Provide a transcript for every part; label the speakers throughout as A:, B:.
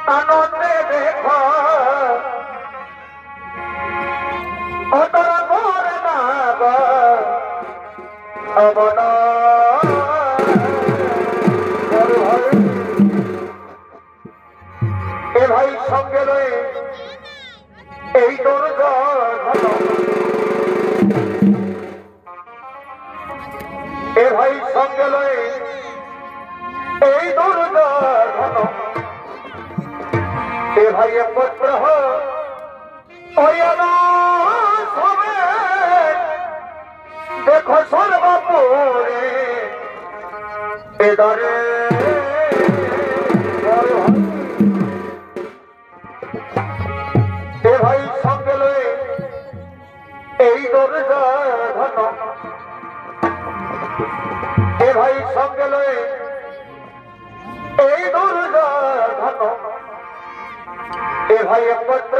A: আনন্দে দেখো অতর করে না অবন এ ভাই সঙ্গে রয়ে এই দুর্ঘটনা এ ভাই সঙ্গে লয়ে এই দুর্ঘটনা এ ভাই পুত্র দেখো সর্বপুরে এদারে এ ভাই সঙ্গে লয়ে এই দুর্ঘটনা এ ভাই সঙ্গে লয়ে এই দুর্ঘটনা এ ভাই পুত্র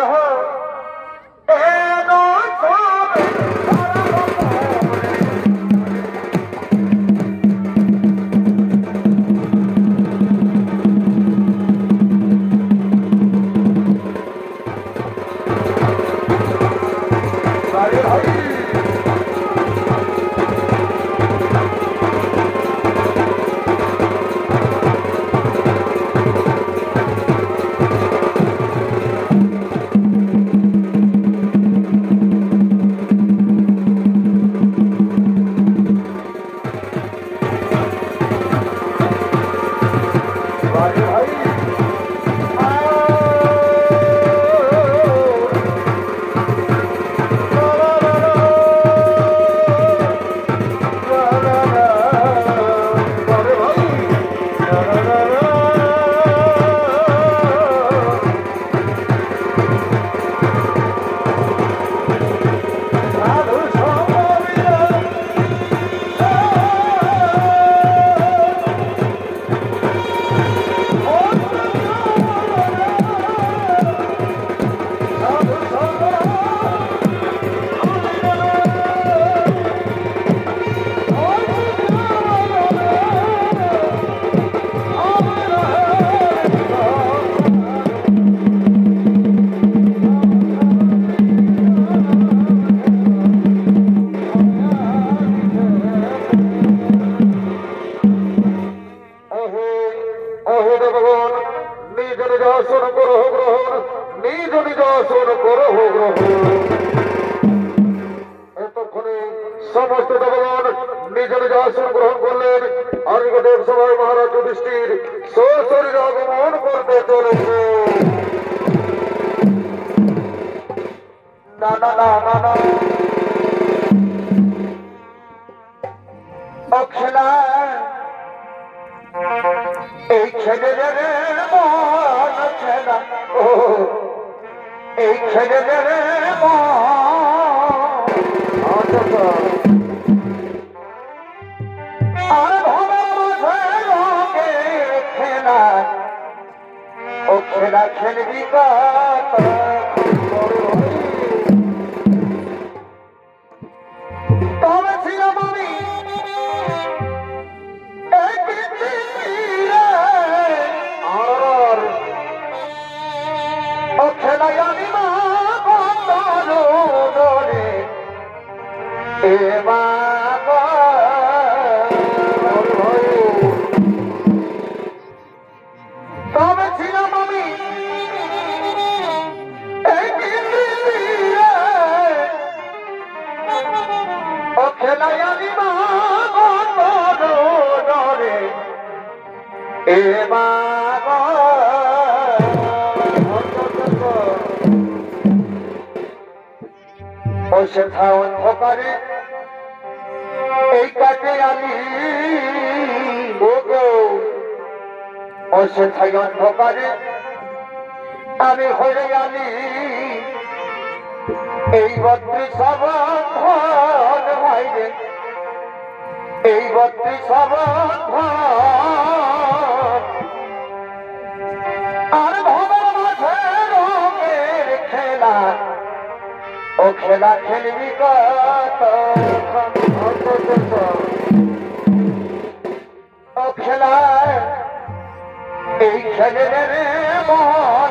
A: समस्त देवगण निज निज आसन ग्रहण करलेन और देव सभाय महाराज युधिष्ठिर सशरीर आगमन करते चलेছে ना ना ना ना ना अक्षला এই ছেলেদের মন ছেলা ও এই ছেলেদের खेला खेलबी का অন্ধকারে এই কাটে আমি অসেথায় অন্ধকারে আমি হয়ে আনি এই 32 বন্ধন ভাইরে এই 32 বন্ধন আর ভবের মাঝে রঙের খেলা ও খেলা খেলবি কত ও খেলা এই খেলে মন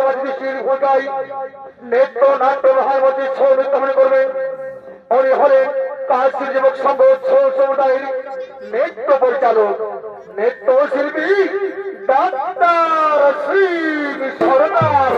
A: সমাজ দৃষ্টির ভূমিকায় নৃত্য নাট্য মহামতি ছৌ নৃত্য করবেন। উনি হলেন কাশী যুবক সংঘ ছৌ সমুদায়ের নৃত্য পরিচালক নৃত্য শিল্পী doctor Shri Sarkar.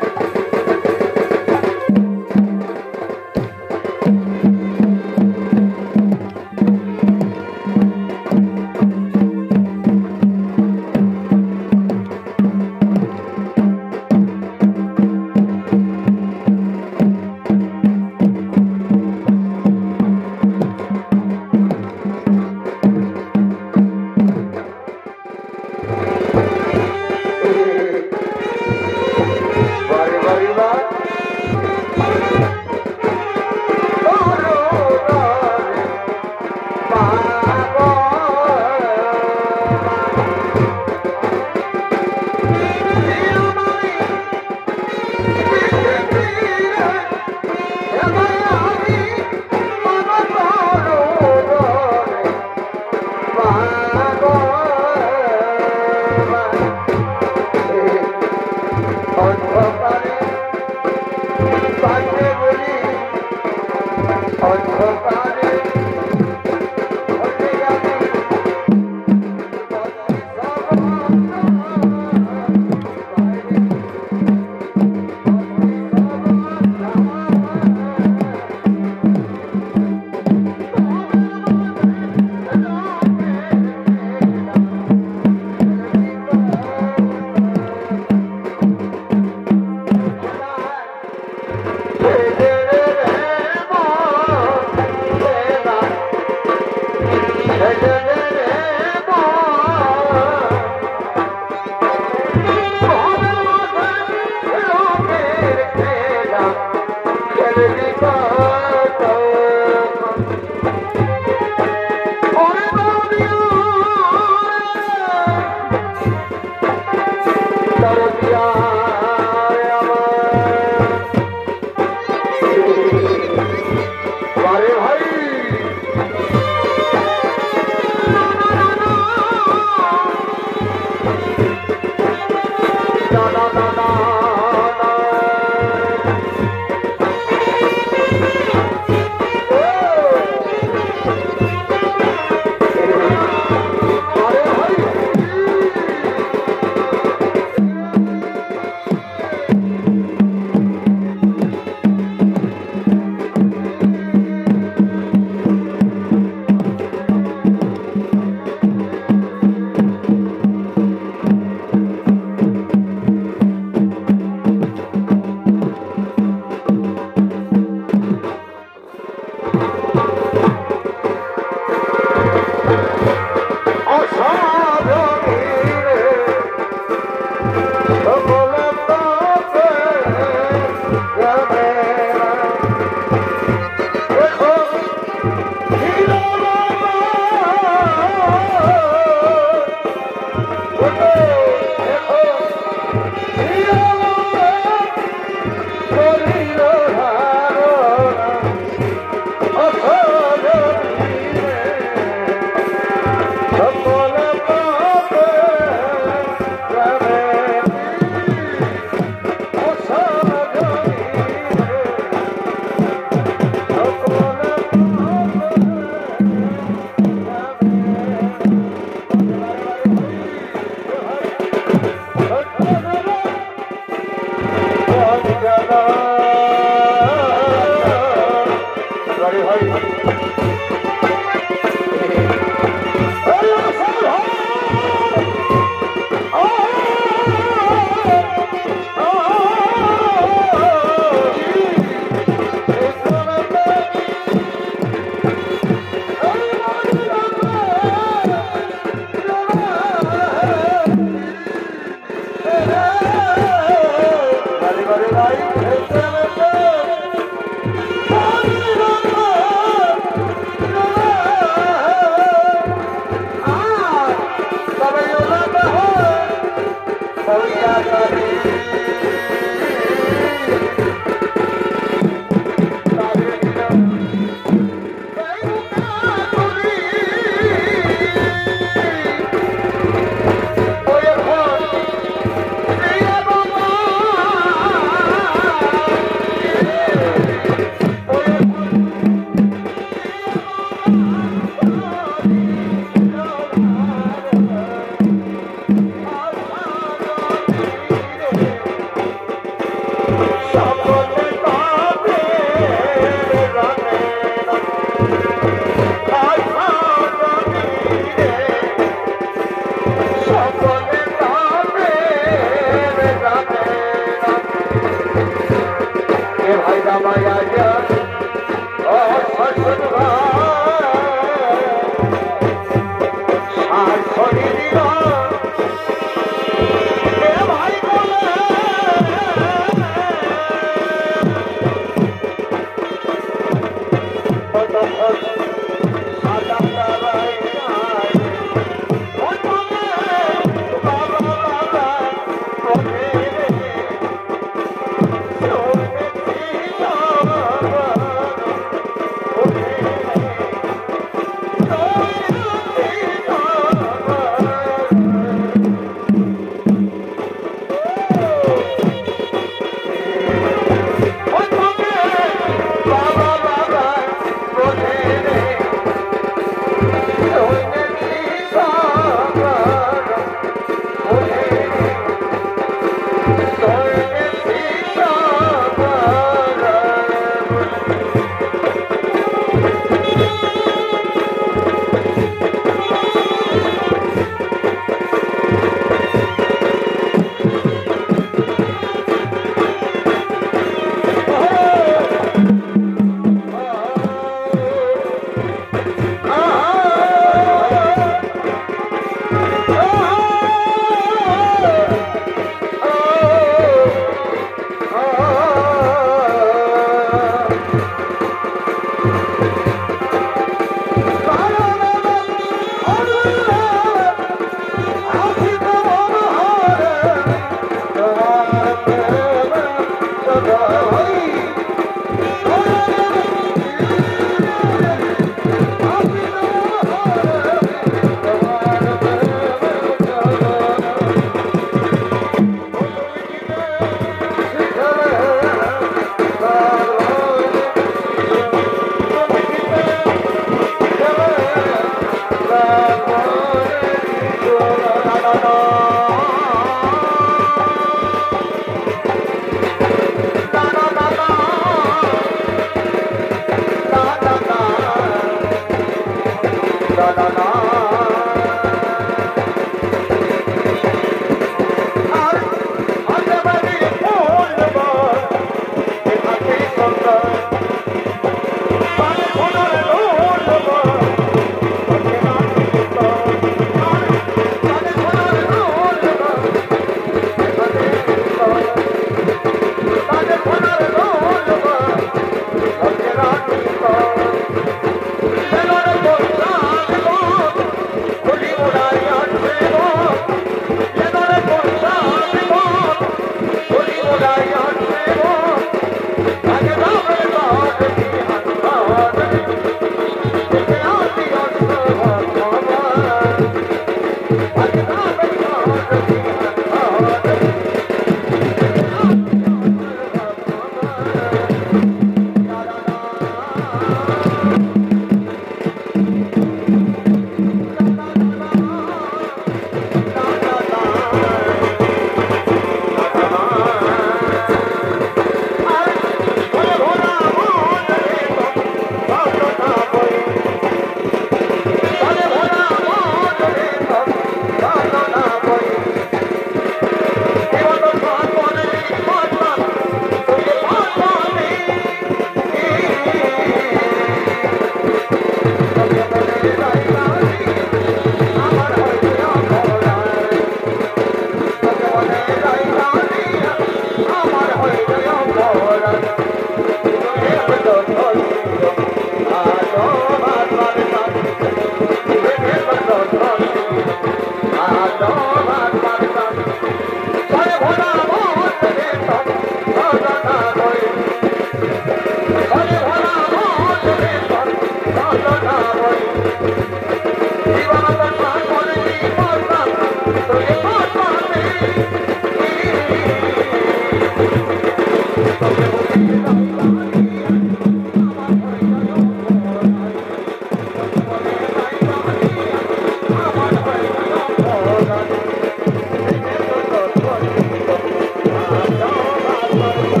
A: Thank you.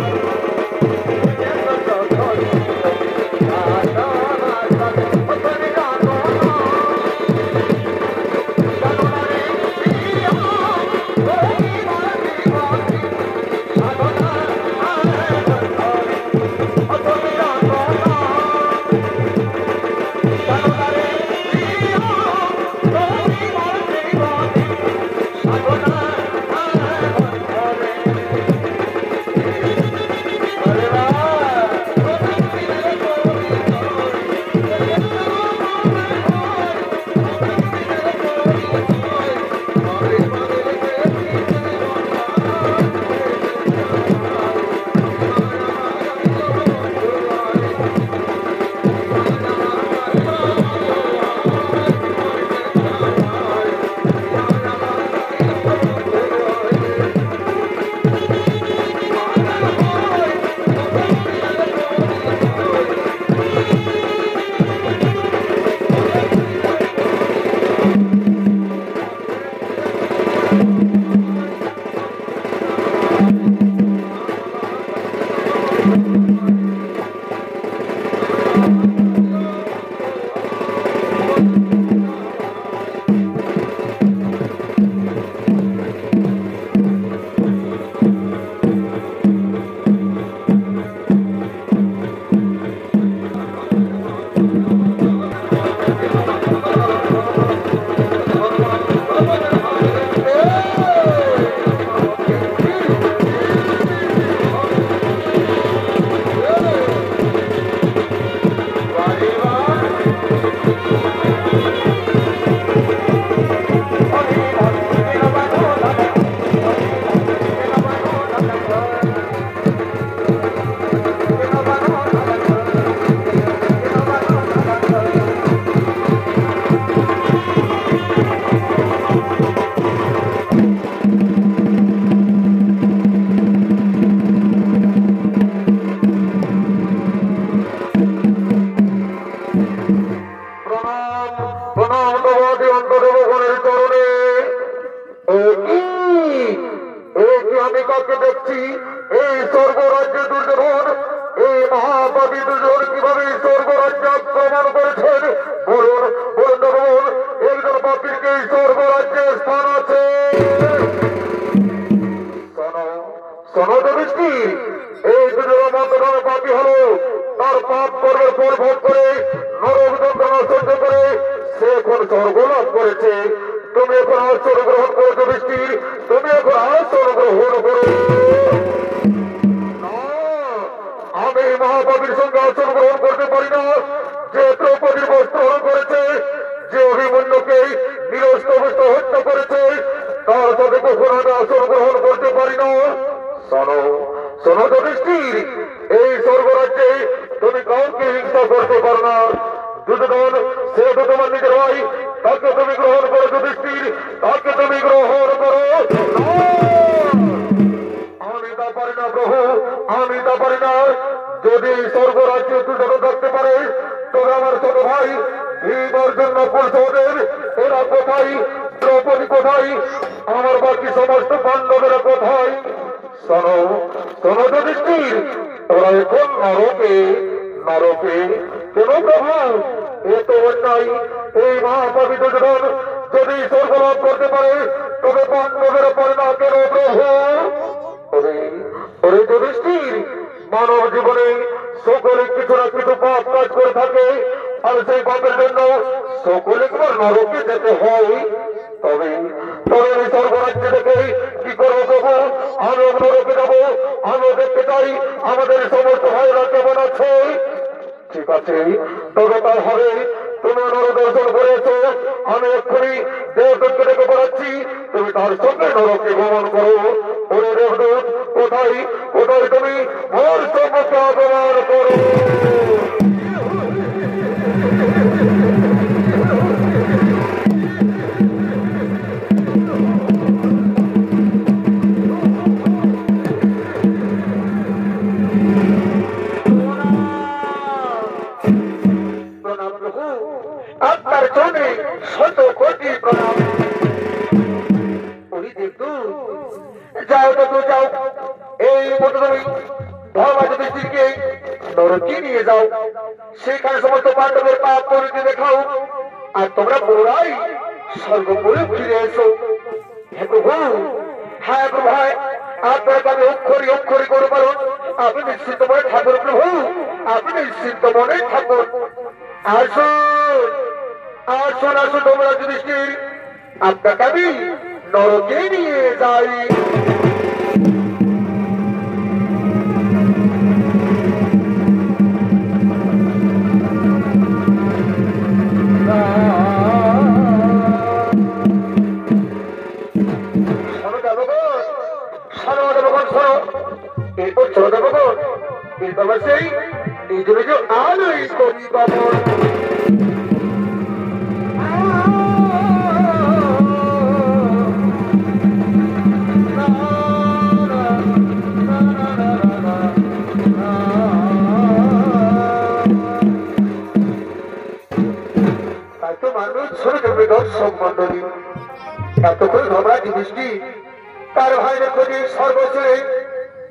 A: তার ভাইয়ের খোঁজে স্বর্গ ছেড়ে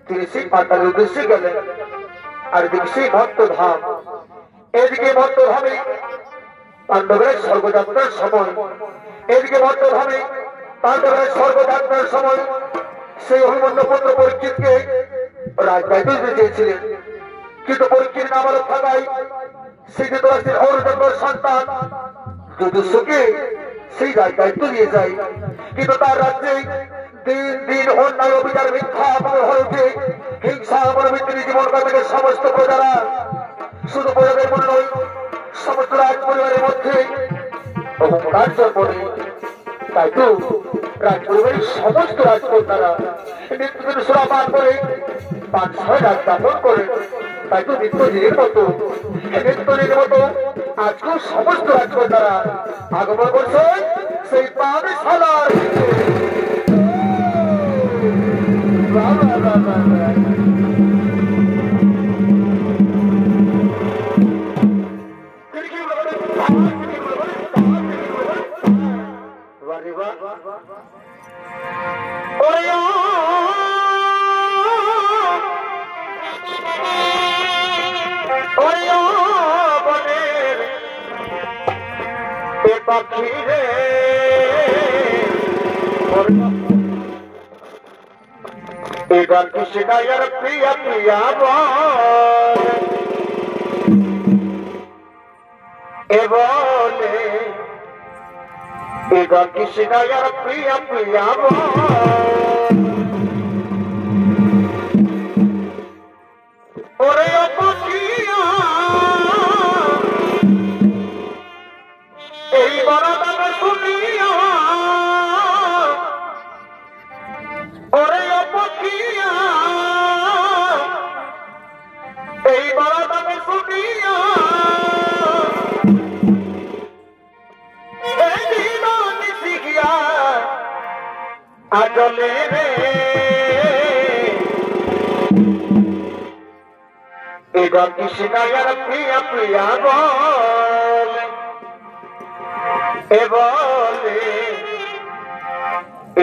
A: তিনি সেই পাতালের উদ্দেশ্যে গেলেন। আর এদিকে সেই ভক্তধাম, এদিকে ভক্তধামে পাণ্ডবের স্বর্গযাত্রার সময়, এদিকে ভক্তধামে পাণ্ডবের স্বর্গযাত্রার সময় সেই অভিমন্যু পুত্র পরীক্ষিতকে রাজদায়িত্ব দিতে চেয়েছিলেন। কিন্তু পরীক্ষিত নামার থাকায় সেই ধৃতরাষ্ট্রের অরুণচন্দ্রের সন্তান যদুসকে সেই দায়িত্ব দিয়ে যায়। কিন্তু তার রাজ্যে দিন দিন অন্যায় অবিচার মিথ্যা হয়ে ওঠে, হিংসা মনোবৃত্তি জীবন কাটাকে সমস্ত প্রজারা, শুধু প্রজাদের মনে নয় সমস্ত রাজ পরিবারের মধ্যে অহংকার জন্ম নেই। তাই তো রাজ পরিবারের সমস্ত রাজকন্যারা নিত্যদিন সুরাপান করে 5-6 রাত যাপন করে। তাই তো নিত্যদিনের মতো আজকেও সমস্ত রাজকন্যারা আগমন করছে সেই পানশালার। পাখিরে এবার কৃষ্ণায়ার প্রিয়া প্রিয়া বলে, এবার কৃষ্ণায়ার প্রিয়া প্রিয়া ওরে পাখিয়া এই বরাদান শুনিয়া, ওরে পাখিয়া এই বরাদান শুনিয়া, এই দিন শিখিয়া আজলে রে এবার কৃষ্ণায়ার প্রিয়া প্রিয়া বলে, বলে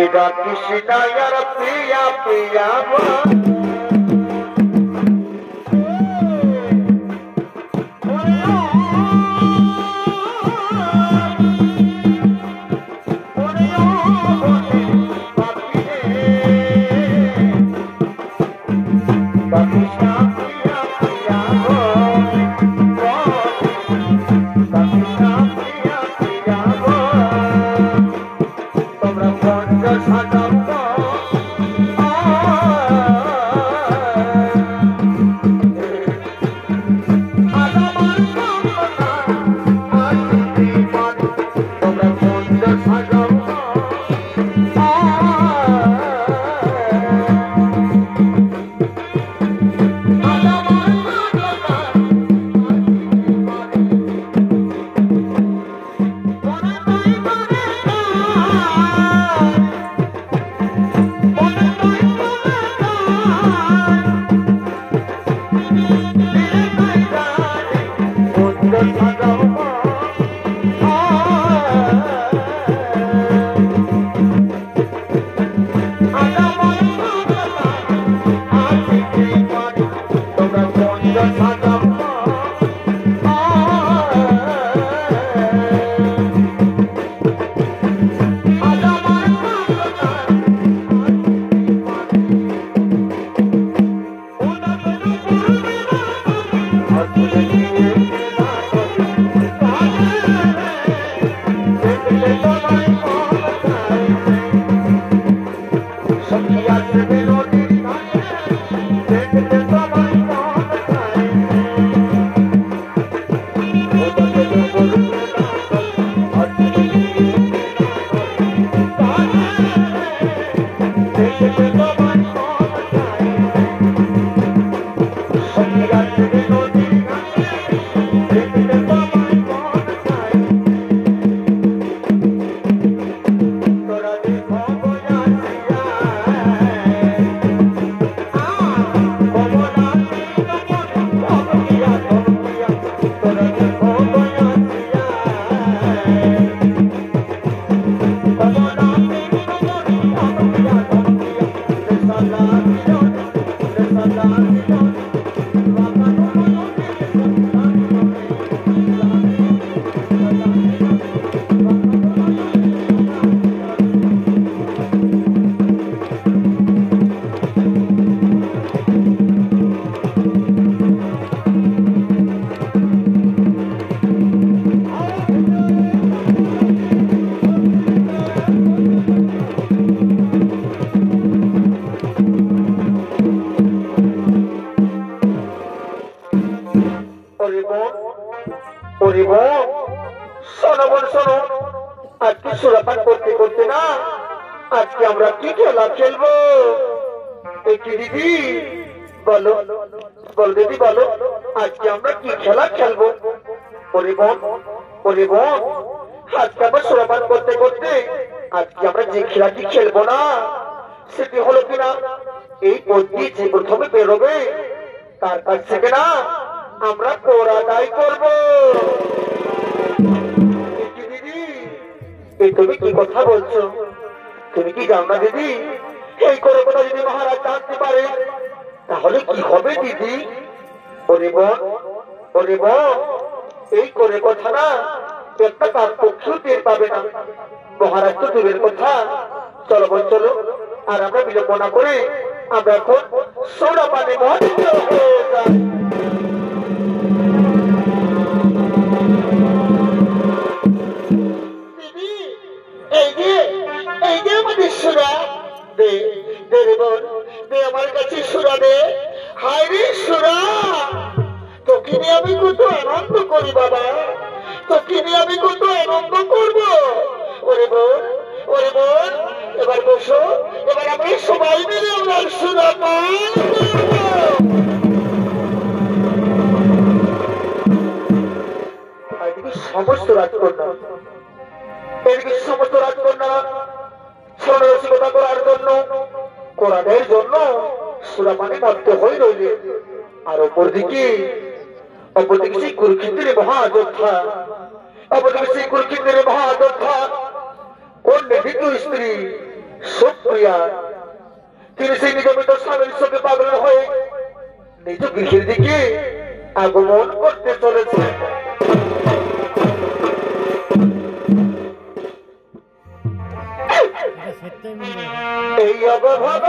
A: এবার কৃষ্ণায়ার প্রিয়া প্রিয়া ওরে বোন শোনো বোন শোনো, আজকে সুরাপান করতে করতে না আজকে আমরা কি খেলা খেলবো? কি দিদি বলো, বল দিদি বলো, আজকে আমরা কি খেলা খেলবো? ওরে বোন আজকে আমরা সুরাপান করতে করতে আজকে আমরা যে খেলাটি খেলবো না সেটি হলো কিনা, এই পদ্ধতি যে প্রথমে বেরোবে তার কাছ থেকে না আমরা কোরাটাই করবো। দিদি এই তুমি কি কথা বলছো? তুমি কি জানো না দিদি, এই করে কথা যদি মহারাজ জানতে পারে তাহলে কি হবে দিদি? ওরে বোন এই করে কথা না একটা তার পক্ষেও টের পাবে না, মহারাজ তো দূরের কথা। চলো বোন চলো, আর আমরা বিলম্ব না করে আমরা এখন সোনা পানে মহারাজ হয়ে যাই। এই যে আমাদের সুরা দে, দে রে বোন দে, আমার কাছে সুরা দে। হায় রে সুরা, তোকে নিয়ে আমি কত আনন্দ করি বাবা, তোকে নিয়ে আমি কত আনন্দ করবো। ওরে বোন এবার বসো, এবার আমরা সবাই মিলে আমরা সুরা পান করবো। সমস্ত রাজকন্যা এদিকে সমস্ত রাজকন্যা রসিকতা করার জন্য, কোরআনের জন্য সুরাপানে মত্ত হয়ে রইলে, আর অপরদিকে সেই কুরুক্ষেত্রের মহাযোদ্ধা, অপরদিকে সেই কুরুক্ষেত্রের মহাযোদ্ধা কোন দ্বিতীয় স্ত্রী সুপ্রিয়া, তিনি সেই নিয়মিত স্বামীর সঙ্গে পাগল হয়ে নিজ গৃহের দিকে আগমন করতে চলেছে। এই অবভাব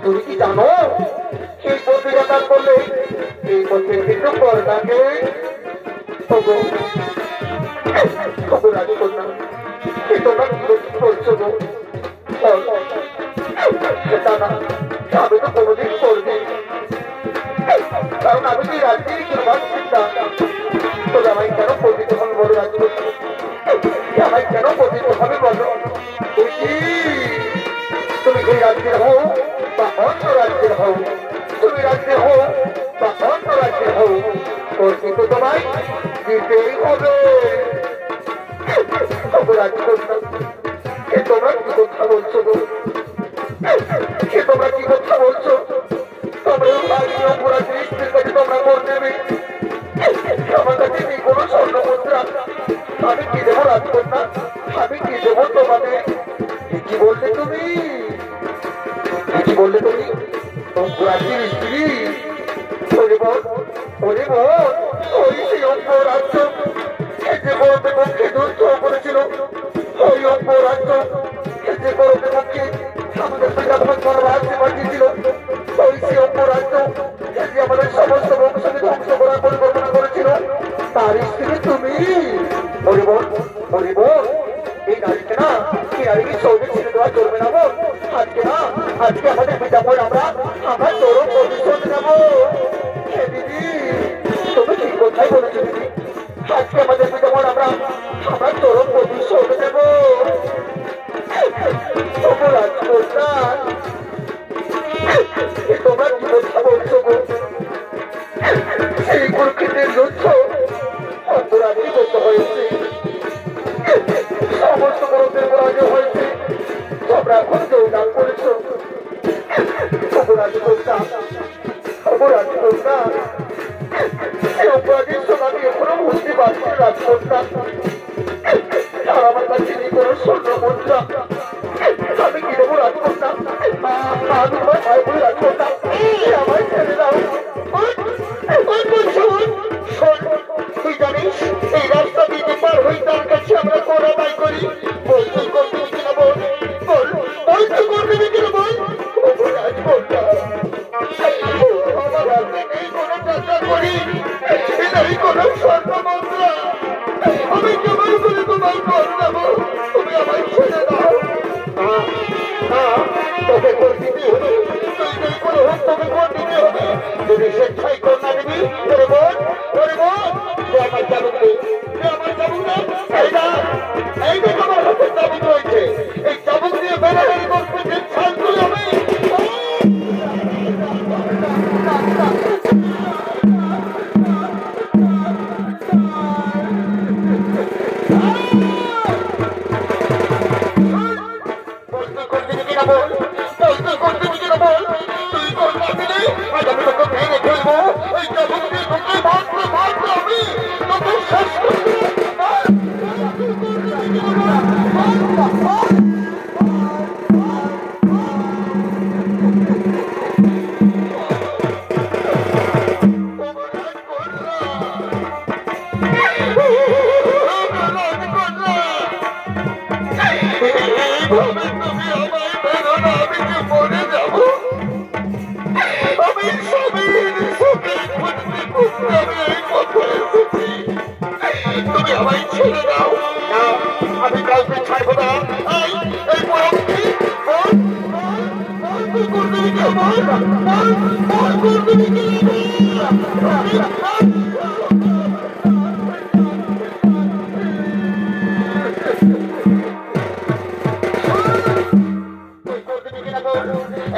A: তুমি কি জানো এই পথে যাতায়াত করলে এই পথে কিন্তু করোনাকে রাজি করলাম তোমরা কি করছো গো? আমি তো কোনোদিন করবি, কারণ আমি কি রাজ্যে করবার চিন্তা তো আমায় কেন পতিত হবে বড় রাজ্য, আমায় কেন পতিত হবে বলো? তুমি এই রাজ্যের হও বা অন্য রাজ্যের হও, তুমি রাজ্যে হও বা অন্য রাজ্যের হও, ওর কিন্তু তোমায় দিতেই হবে। রাজি করতাম তোমরা কি কথা বলছো গো? তোমরা কি কথা বলছো? তোমরা অপরাধী স্ত্রীর কাছে তোমরা কর দেবে, আমার কাছে নেই কোনো স্বর্ণ মুদ্রা, আমি কি দেবো রাজকন্যা? আমি কি দেবো তোমাদের? কি বললে তুমি? কি বললে তুমি? অপরাধীর স্ত্রী? ওরে বোন, ওরে বোন, ওই সেই অপরাধ যে বড়দের পক্ষে যুদ্ধ করেছিল, ওই অপরাধ যে বড়দের পক্ষে আমাদের পিতামহ রাজ্যে পাঠিয়েছিল, ওই সেই অপরাধ যে আমাদের সমস্ত বংশকে ধ্বংস করার পরিকল্পনা করেছিল, তার স্ত্রী তুমি? ওরে বোন, ওরে বোন, এই নারীকে না, এই নারীকে সৌদি ছেড়ে দেওয়া চলবে না বোন। আজকে না, আজকে আমাদের পিতামহ আমরা চরম প্রতিশোধ নেবো। দিদি তুমি ঠিক কথাই বলেছো দিদি, আজকে আমাদের পিতামহ আমরা চরম প্রতিশোধ নেবো। তোমরা কি কথা বলছো গো? সেই কুরুক্ষেত্রের যুদ্ধ অপরাধী করতে হয়েছে, সমস্ত বড়দের পরাজয় হয়েছে, তোমরা এখন জয়দান করেছো। অপরাধী করতাম, অপরাধী করতাম, সেই অপরাধীর সঙ্গে আমি এখনো বুঝতে পারছি রাজকন্যা। আর আমার কাছে নেই কোনো স্বর্ণ মুদ্রা, আমি কি দেবো রাজকন্যা? আমি তোমার ভাই বলে রাজকন্যা, আমায় ছেড়ে দাও। তুই জানিস এই রাস্তা দিয়ে পার হই তার কাছে আমরা কোরা বাই করি, বলতে করবি কিনা বল, বল বলতে করবি কিনা বল। রাজকন্যা আমার হাতে নেই কোনো টাকা করি, নেই কোনো স্বর্ণ মুদ্রা, আমি কেমন করে তোমায় কর দেবো? তুমি আমায় ছেড়ে দাও। তোকে কর দিতে হবে, তুই যদি করে হোক তোকে কর দিতে হবে। যদি স্বেচ্ছায় কর না দিবি, ওরে বোন, ওরে বোন, তুই আমার চাবুক দে, তুই আমার চাবুক দে। এই দেখ আমার হাতে চাবুক রয়েছে, এই চাবুক দিয়ে বেড়াহারি করতে যে ছাল তুলে হবে। তুমি আমায় ছেড়ে দাও, আমি কাউকে ছাড়বো না।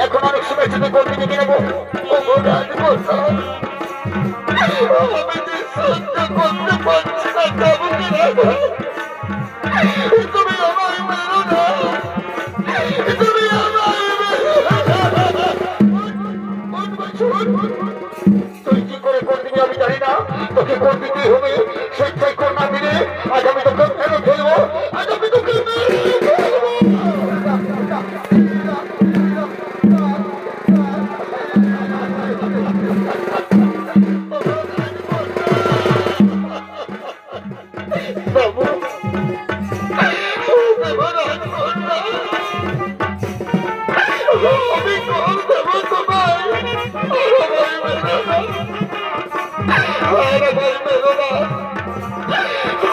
A: এখন অনেক সময় যদি করতে দেখে নেবো সহ্য করতে পারছি না তুমি আমার মেরো না তুমি তুই কি করে কোন দিকে আমি জানি না তোকে কোন দিকে হবে স্বেচ্ছায় কোন না দিলে আজ আমি তোকে মেরে ফেলবো আজ আমি তোকে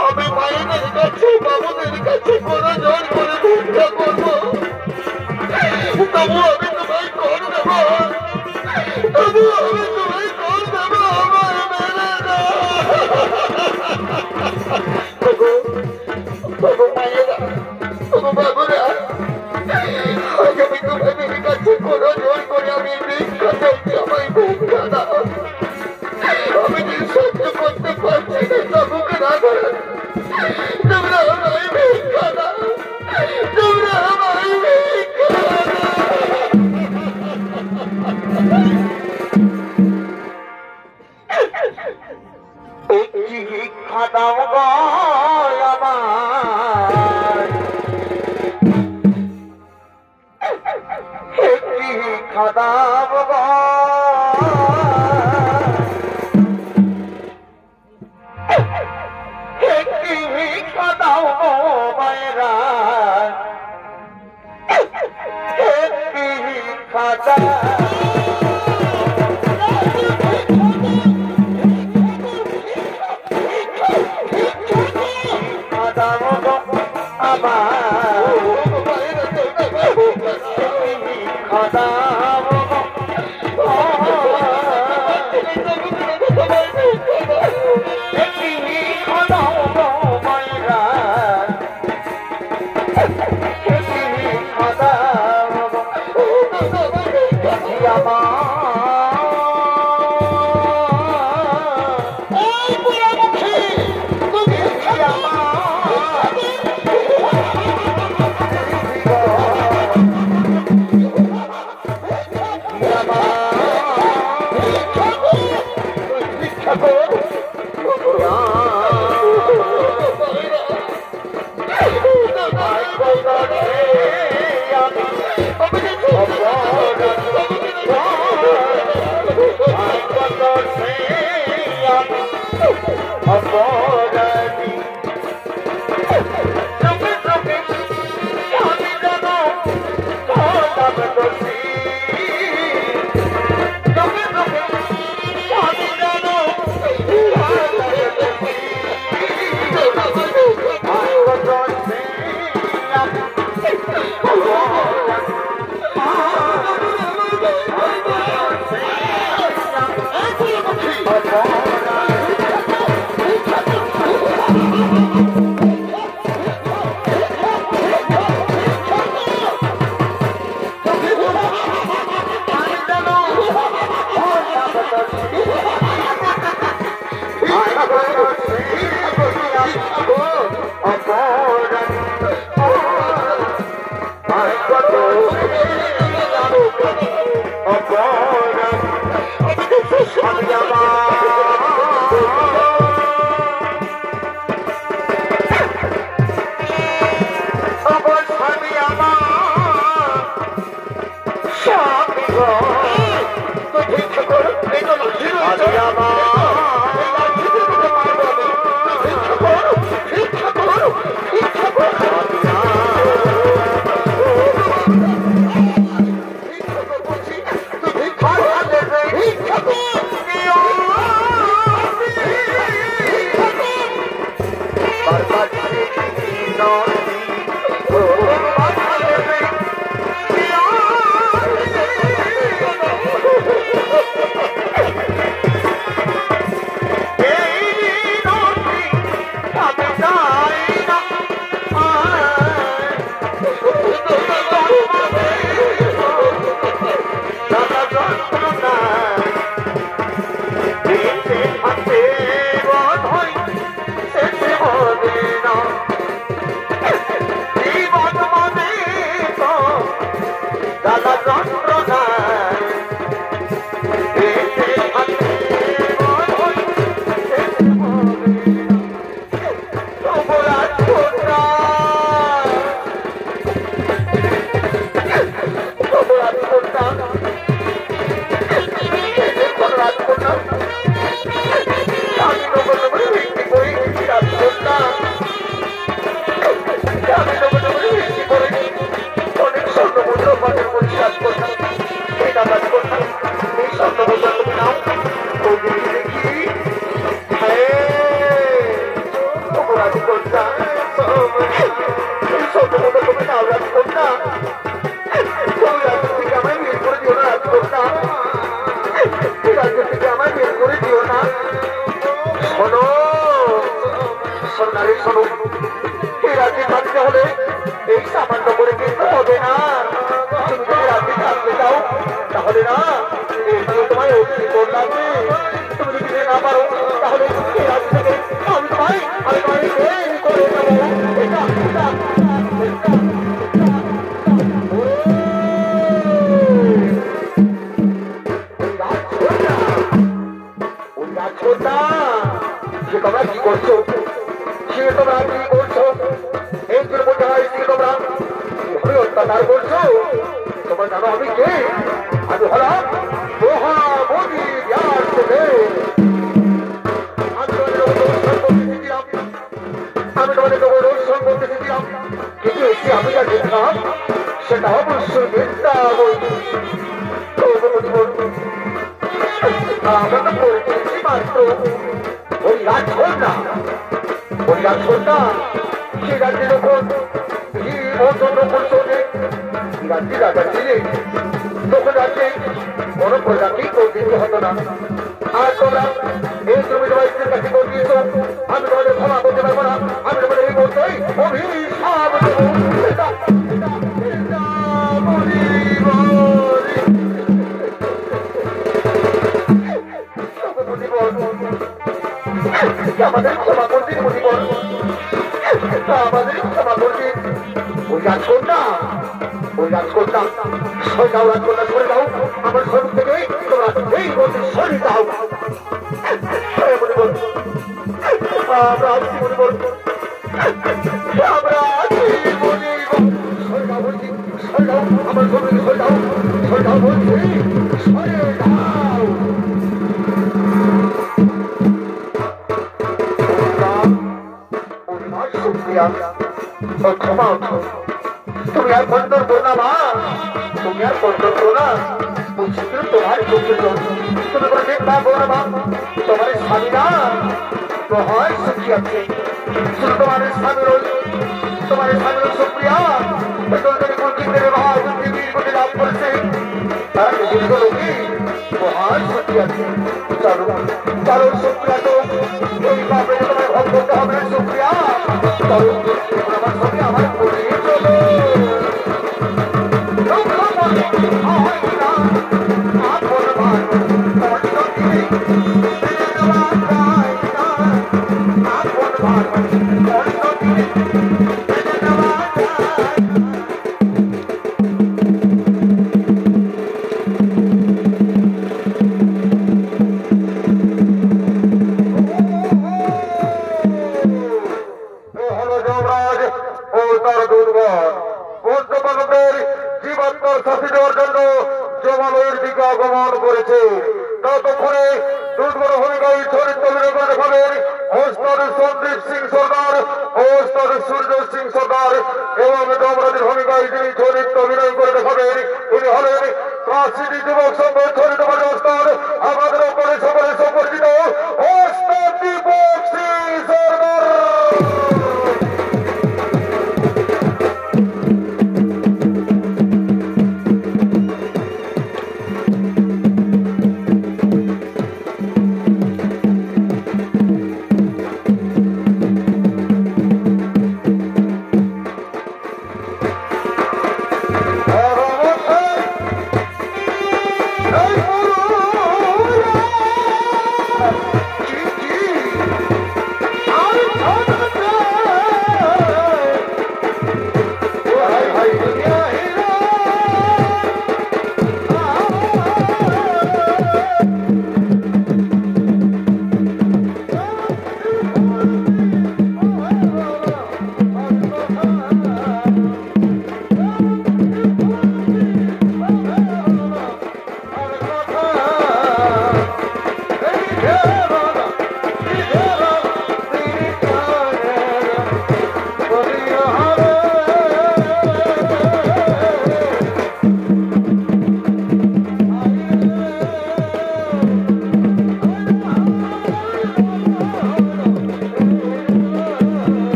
A: আমি মায়েদের কাছে বাবুদের কাছে কোনো জোর করে ভিক্ষা করবো তবু আমি তোমায় কর দেবো তবু আমি তোমায় কর দেবো আমার মেরে বাবু মায়েরা বাবু বাবুরা আজ আমি তোমাদের কাছে কোনো জোর করে আমি ভিক্ষা চাইছি আমায় ভিক্ষা দাও আমি সহ্য করতে পারছি না বাবুকে না করে তোমরা আমায় ভিক্ষা দাও তোমরা আমায় ভিক্ষা একটি ভিক্ষা দাও গো আমার একটি ভিক্ষা দাও গো একটি ভিক্ষা দাও গো মায়েরা একটি ভিক্ষা দাও জ্বালা যন্ত্রণা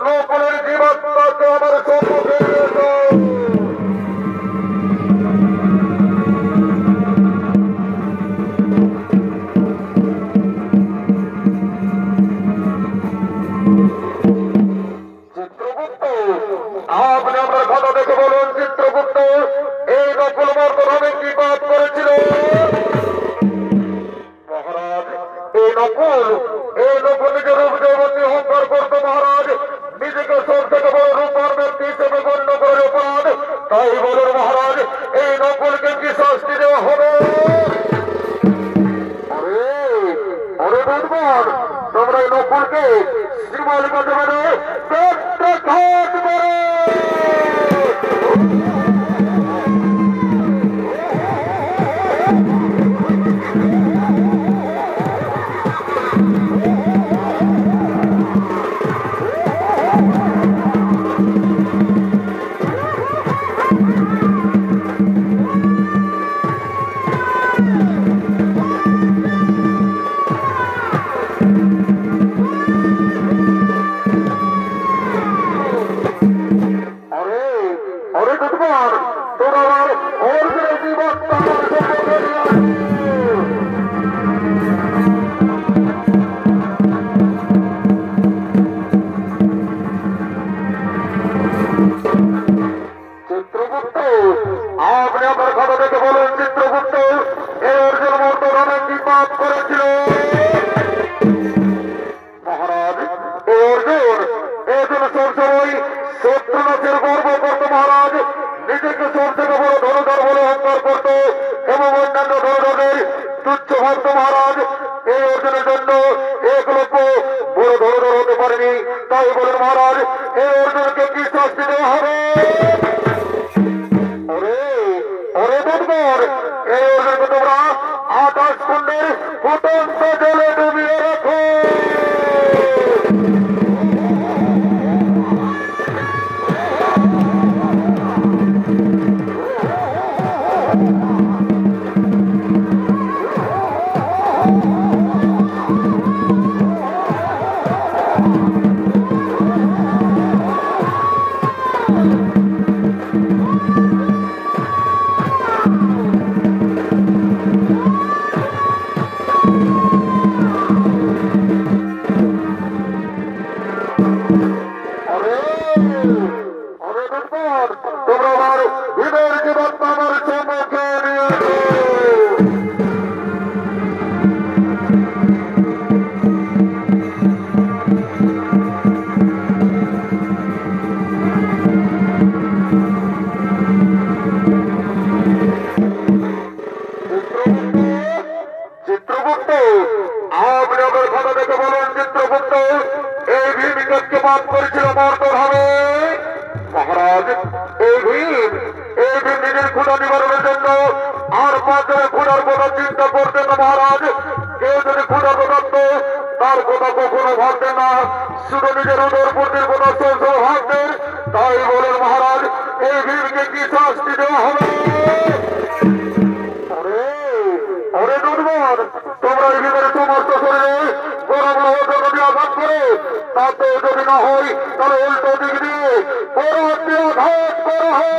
A: নকুলের জীবাত্মাকে আমার সম্মুখে নিয়ে যাও। চিত্রগুপ্ত, আপনি আমার কথা দেখে বলুন চিত্রগুপ্ত, এই নকুল বর্তমানে কি পাপ করেছিল? মহারাজ, এই নকুল নিজের রূপ যৌবনী অহংকার করতো মহারাজ, নিজেকে সব থেকে বড় রূপার ব্যক্তি হিসেবে গণ্য করে অপরাধ। তাই বলুন মহারাজ, এই নকুলকে কি শাস্তি দেওয়া হবে? আরে বুধবার, তোমরা এই নকুলকে শ্রীমালিকা দেবে না, পেট্রঘাত করো। চিত্রগুপ্ত, আপনি আমার কথা থেকে বলুন চিত্রগুপ্ত, এই অর্জুন বর্তমানে কি পাপ করেছিল? মহারাজ, এই অর্জুন সবসময় শত্রুনাথের গর্ব করত মহারাজ, নিজেকে সব থেকে বড় ধনুধর বলে অহংকার করত এবং অন্যান্য ধনুধরদের তুচ্ছ ভাবত মহারাজ। এই অর্জুনের জন্য এক লক্ষ বড় ধনুধর হতে পারেনি। তাই বলেন মহারাজ, এই অর্জুনকে কি শাস্তি দেওয়া হবে? এই অর্জুনকে তোমরা 28 কুণ্ডের ফুটন্ত জলে ডুবিয়ে রাখো। তোমরা আমার হৃদয়ের জীবাত্মা আমার সম্মুখে নিয়ে আসো। চিত্রগুপ্ত, আপনি আমার কথা দেখে বলুন চিত্রগুপ্ত, এই ভূমিকাকে পাপ করেছিল মর্তর হবে। মহারাজ, এই ভীম নিজের ক্ষুধা নিবারণের জন্য আর মাত্রে ক্ষুধার কথা চিন্তা করতেন না মহারাজ। কেউ যদি ক্ষুধা থাকত তার কথা কখনো ভাবতেন না, শুধু নিজের উদর পূর্তির কথা সব ভাবতেন। তাই বলেন মহারাজ, এই ভীমকে কি শাস্তি দেওয়া হবে? আরে দুর্বল, তোমরা এই ভিতরে সমস্ত শরীরে গরম লোহা যদি আঘাত করে, তাতে যদি না হয় তাহলে উল্টো দিক দিয়ে পরবর্তী আঘাত করা হয়।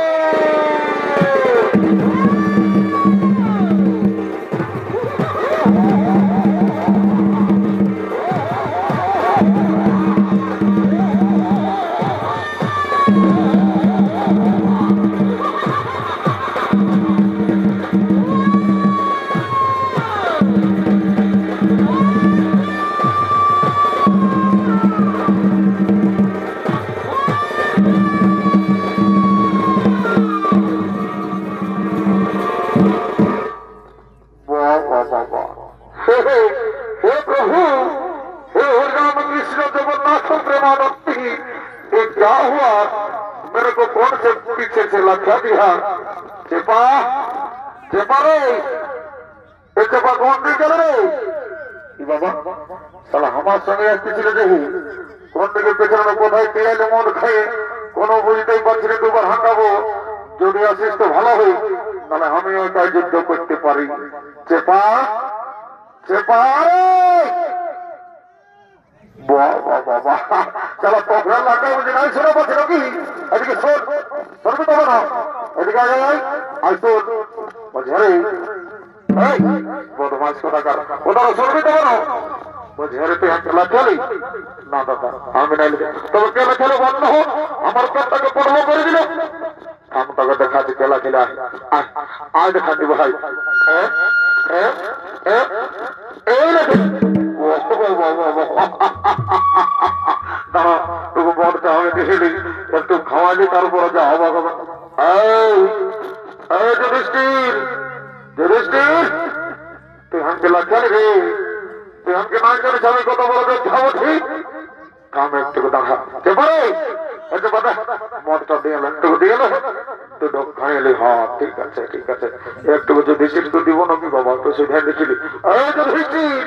A: क्या हुआ? मेरे को कौन से पीछे से लगा दिया? चेपा चेपा रे, ये चेपा कौन दी चल रे? बाबा साला हमार संगे पिछले देखी কোন দিকে পেছনে কোথায় তেল মদ খায় কোনো বুঝতেই পারছি না। দুবার হাঁটাবো, যদি আসিস তো ভালো হই, তাহলে আমি ওইটাই যুদ্ধ করতে পারি। চেপা চেপা বাহ বাহ বাহ বাহ চলো পোখরা লাগাই বুঝে নাই শোনো বলছে নাকি এদিকে শোন শোনবি তো না এদিকে আগে আয় শোন বলছে আরে এই বদমাস কোথাকার ওটা শোনবি তো না বলছে আরে তুই খেলা খেলি না দাদা আমি নাই তবে খেলা খেলে বন্ধ হোক আমার পেটটাকে পড়লো করে দিল আমি তোকে দেখাচ্ছি খেলা খেলে আয় দেখাচ্ছি ভাই এই দাঁড়া তোকে বলতে হবে দেখলি একটু খাওয়ালি তারপরে যা হবা যুধিষ্ঠির যুধিষ্ঠির তুই আমাকে লজ্জা রে তুই আমাকে না জানিস আমি কত বড় যাবো ঠিক কাম একটু দেখা কে পারে এত কথা মদটা দিয়ে একটু দিয়ে তুই ঢোক খাইলি হ্যাঁ ঠিক আছে একটু যুধিষ্ঠির তো দিব নাকি বাবা তো সেখানে দেখিলি যুধিষ্ঠির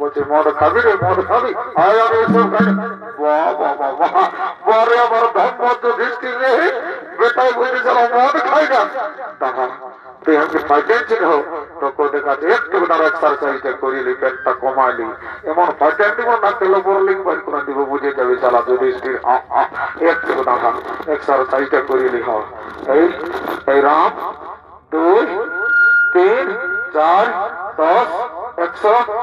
A: বলছে মদ খাবি রে মদ খাবি আয় আমি এসব খাই বরে আমার ধর্ম যুধিষ্ঠির রে বেটাই বুঝে চলো মদ খাই না দেখা তুই আমাকে ফাইটেন্সিন হোক তোকে দেখাচ্ছে একটু তার এক্সারসাইজটা করিলি পেটটা কমাইলি এমন ফাইটেন দিব না তেল বরলিং বাড়ি করে দিব বুঝে যাবে চালা যুধিষ্ঠির একটু দেখা এক্সারসাইজটা করিলি হোক এই রাম 2 3 4 10 100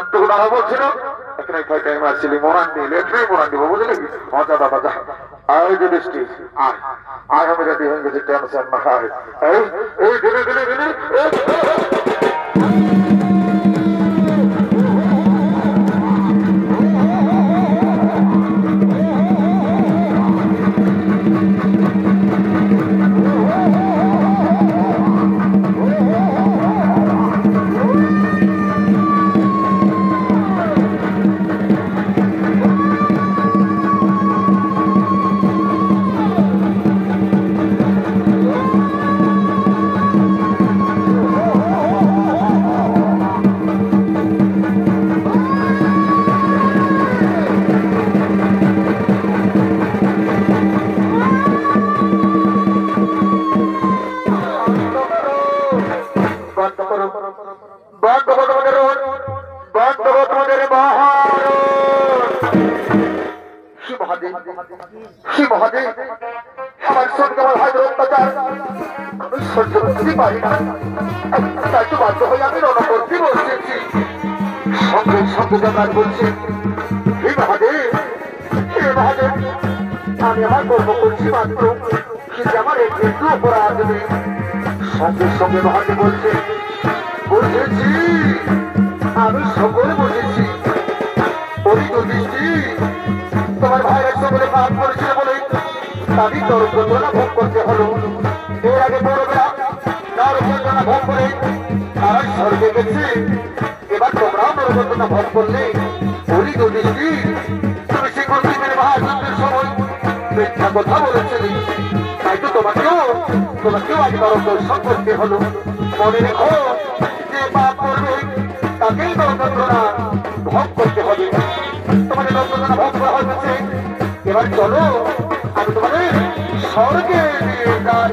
A: একটু দাঁড়া বলছিল এখানে ফাইটাই মারছিলি মরান দিল এখানেই মরান দিব বুঝলি মজা দাদা যা আয় যুধিষ্ঠির আয় আয় আমি রেডি হয়ে গেছি টেনশন না হয় এই দিনে দিনে দিনে আমার সঙ্গে আমার ভাইদের অত্যাচার আমি সহ্য করতে পারি না তাই তো বাধ্য হয়ে আমি রণ করতে বসেছি সঙ্গে সঙ্গে জানার বলছি হে মহাদেব আমি আমার কর্ম করছি মাত্র কিন্তু আমার একটু অপরাধ নেই সঙ্গে সঙ্গে মহাদেব বলছে বুঝেছি আমি সকল বুঝেছি ওই যুধিষ্ঠির তোমার ভাইয়ের সকলে পাপ করেছিল বলে তাদের নরক যন্ত্রণা ভোগ করতে হলো এর আগে বড়রা নরক যন্ত্রণা ভোগ করে তারা স্বর্গে গেছে এবার তোমরাও নরক যন্ত্রণা ভোগ করলে ওই যুধিষ্ঠির তুমি সেই কর্তৃমের মহাযুদ্ধের সময় মিথ্যা কথা বলেছিলে তাই তো তোমাকেও আজ নরক দর্শন করতে হলো মনে রেখো যে পাপ করবে তাকেই নরক যন্ত্রণা ভোগ করতে হবে তোমাদের নরক যন্ত্রণা ভোগ করা হয়েছে এবার চলো আমি তোমাদের স্বর্গে নিয়ে যাই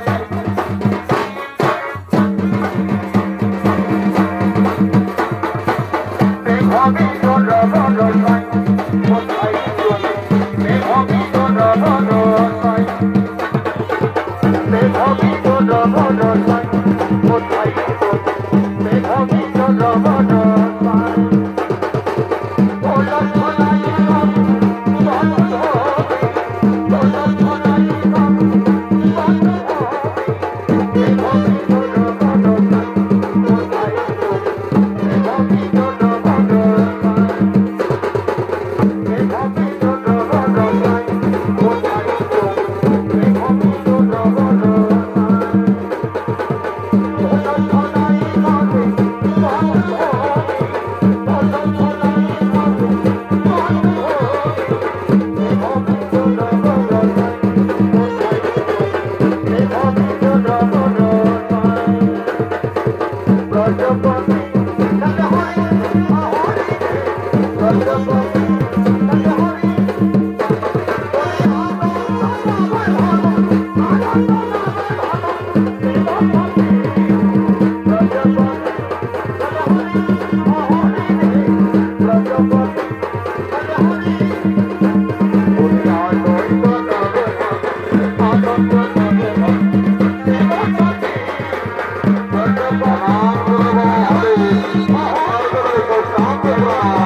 A: পুরাণ